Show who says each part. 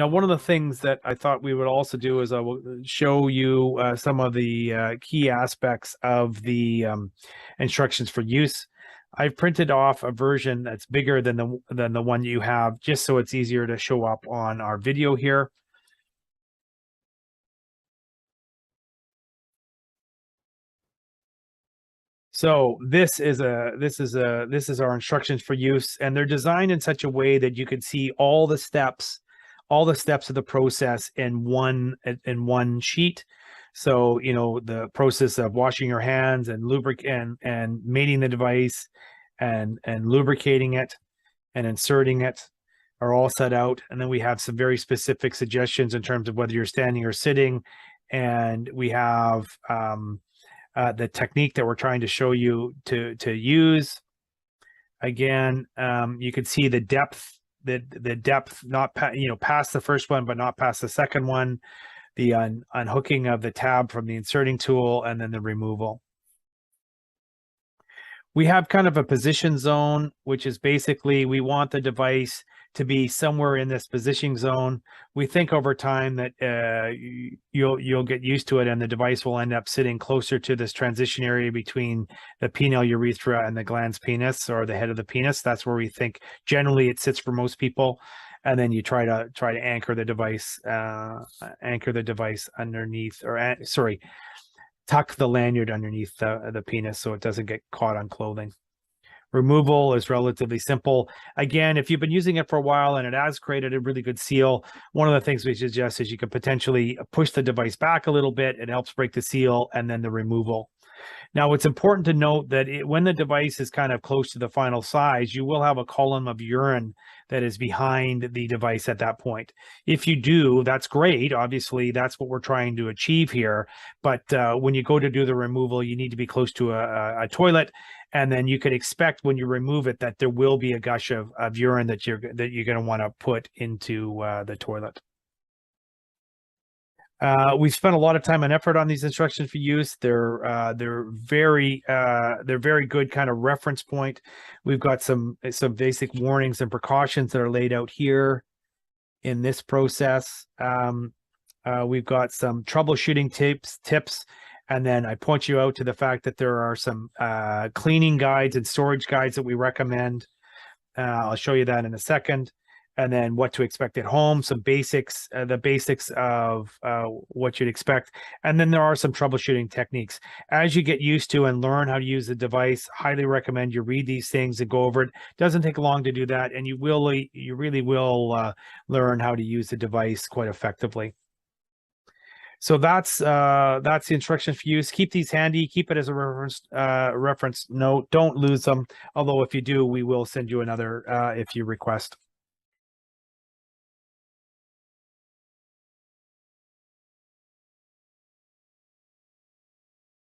Speaker 1: Now, one of the things that I thought we would also do is I will show you some of the key aspects of the instructions for use. I've printed off a version that's bigger than the one you have, just so it's easier to show up on our video here. So this is our instructions for use, and they're designed in such a way that you can see all the steps of the process in one sheet. So, you know, the process of washing your hands and and mating the device and lubricating it and inserting it are all set out. And then we have some very specific suggestions in terms of whether you're standing or sitting. And we have the technique that we're trying to show you to use. Again, you can see the depth, the depth, not past the first one, but not past the second one, the unhooking of the tab from the inserting tool, and then the removal. We have kind of a position zone, which is basically we want the device to be somewhere in this positioning zone. We think over time that you'll get used to it, and the device will end up sitting closer to this transition area between the penile urethra and the glans penis, or the head of the penis. That's where we think generally it sits for most people. And then you try to anchor the device underneath, or tuck the lanyard underneath the penis so it doesn't get caught on clothing. Removal is relatively simple. Again, if you've been using it for a while and it has created a really good seal, one of the things we suggest is you can potentially push the device back a little bit. It helps break the seal, and then the removal. Now, it's important to note that when the device is kind of close to the final size, you will have a column of urine that is behind the device at that point. If you do, that's great. Obviously, that's what we're trying to achieve here. But when you go to do the removal, you need to be close to a toilet. And then you could expect when you remove it that there will be a gush of urine that you're going to want to put into the toilet. We've spent a lot of time and effort on these instructions for use. They're very good kind of reference point. We've got some basic warnings and precautions that are laid out here in this process. We've got some troubleshooting tips, and then I point you out to the fact that there are some cleaning guides and storage guides that we recommend. I'll show you that in a second. And then what to expect at home, some basics, the basics of what you'd expect. And then there are some troubleshooting techniques. As you get used to and learn how to use the device, highly recommend you read these things and go over it. Doesn't take long to do that, and you really will learn how to use the device quite effectively. So that's the instructions for use. Keep these handy. Keep it as a reference note. Don't lose them. Although if you do, we will send you another if you request.